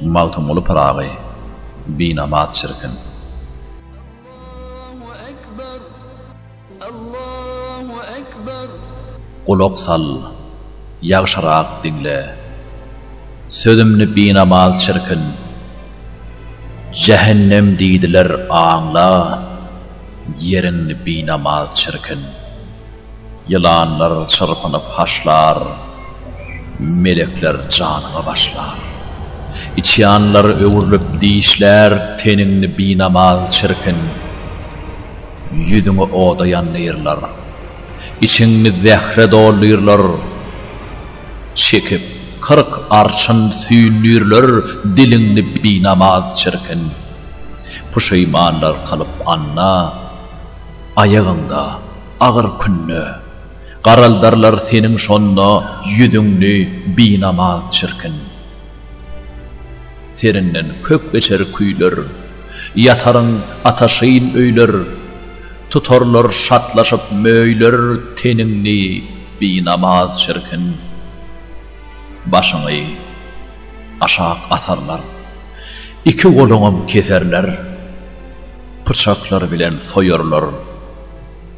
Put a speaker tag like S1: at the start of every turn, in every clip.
S1: Mağtum olup arağı, binamaz çirkin. Kulak sal, yağşarak dinle. Sözümni binamaz çirkin. Cehennem deydiler ağla, yerini binamaz çirkin. Yılanlar çırpınıp haşlar, melekler canına başlar. İçyanlar öwürlüp dişler, tenini binamaz çirkin. Yüzünü odayanlayırlar, içini zehre doldurlar. Çekip 40 arşın süynürler, dilini binamaz çirkin. Puşaymanlar kalıp anna, ayağında ağır künnü. Qaraldarlar senin şonda, yüzünü binamaz çirkin. Serinden kök geçer küyler, yatarın ataşayın öyler. Tutarlar şatlaşıp möyler, tenini binamaz çirkin. Başını aşağı atarlar, iki kolunu keserler. Bıçaklar bilen soyarlar,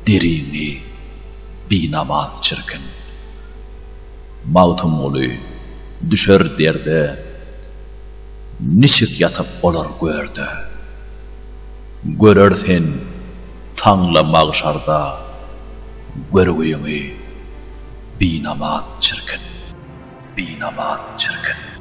S1: derini binamaz çirkin. Mağtum olu düşer derde, nişik yatıp olar gördü. Görersen tanla mağşarda, görüyünü binamaz çirkin. Binamaz çirkin.